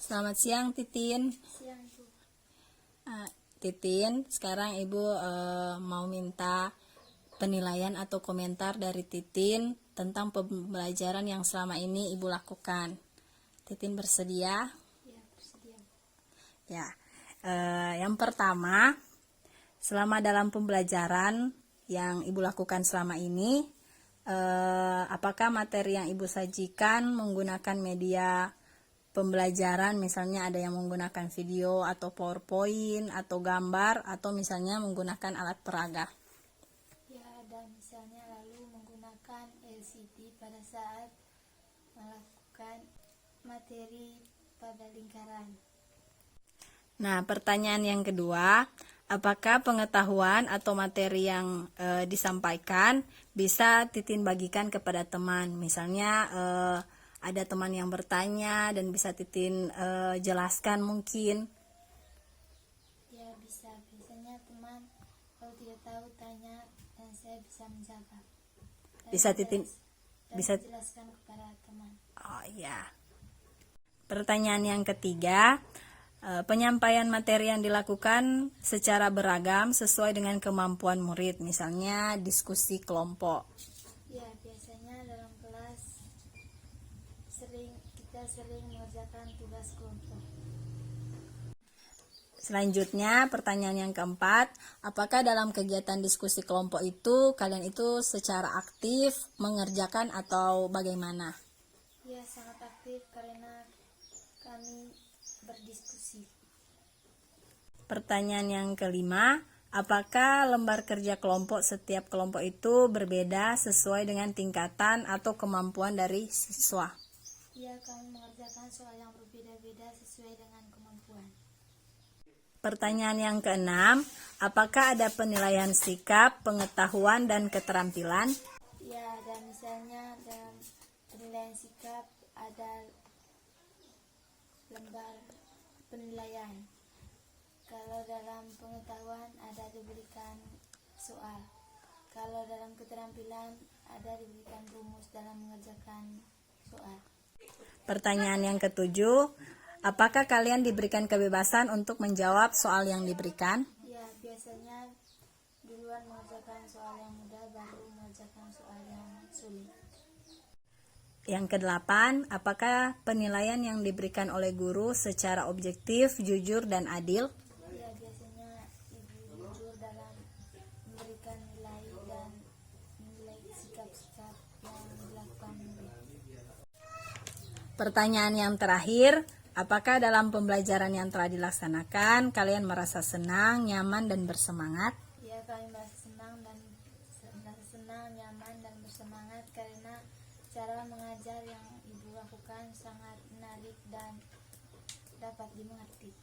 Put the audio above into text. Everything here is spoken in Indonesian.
Selamat siang, Titin. Siang, Bu. Titin, sekarang Ibu mau minta penilaian atau komentar dari Titin tentang pembelajaran yang selama ini Ibu lakukan. Titin bersedia? Ya, bersedia. Ya. Yang pertama, selama dalam pembelajaran yang Ibu lakukan selama ini, apakah materi yang Ibu sajikan menggunakan media pembelajaran, misalnya ada yang menggunakan video atau PowerPoint atau gambar, atau misalnya menggunakan alat peraga? Ya, ada misalnya lalu menggunakan LCD pada saat melakukan materi pada lingkaran. Nah, pertanyaan yang kedua, apakah pengetahuan atau materi yang disampaikan bisa Titin bagikan kepada teman? Misalnya ada teman yang bertanya dan bisa Titin jelaskan mungkin. Ya, bisa. Biasanya teman kalau tidak tahu tanya dan saya bisa menjawab. Dan Bisa Titin bisa menjelaskan kepada teman. Oh ya. Pertanyaan yang ketiga, penyampaian materi yang dilakukan secara beragam sesuai dengan kemampuan murid, misalnya diskusi kelompok. Ya, biasanya dalam kelas kita sering mengerjakan tugas kelompok. Selanjutnya, pertanyaan yang keempat, apakah dalam kegiatan diskusi kelompok itu kalian itu secara aktif mengerjakan atau bagaimana? Ya, sangat aktif karena kami berdiskusi. Pertanyaan yang kelima, apakah lembar kerja kelompok setiap kelompok itu berbeda sesuai dengan tingkatan atau kemampuan dari siswa? Ya, kami mengerjakan soal yang berbeda-beda sesuai dengan kemampuan. Pertanyaan yang keenam, apakah ada penilaian sikap, pengetahuan, dan keterampilan? Ya, ada misalnya dalam penilaian sikap ada lembar penilaian. Kalau dalam pengetahuan ada diberikan soal. Kalau dalam keterampilan ada diberikan rumus dalam mengerjakan soal. Pertanyaan yang ketujuh, apakah kalian diberikan kebebasan untuk menjawab soal yang diberikan? Ya, biasanya duluan mengerjakan soal yang mudah baru mengerjakan soal yang sulit. Yang kedelapan, apakah penilaian yang diberikan oleh guru secara objektif, jujur, dan adil? Ya, biasanya ibu jujur dalam memberikan nilai dan menilai sikap-sikap yang dilakukan murid. Pertanyaan yang terakhir, apakah dalam pembelajaran yang telah dilaksanakan kalian merasa senang, nyaman, dan bersemangat? Ya, kami merasa senang, nyaman, dan bersemangat karena cara mengajar yang ibu lakukan sangat menarik dan dapat dimengerti.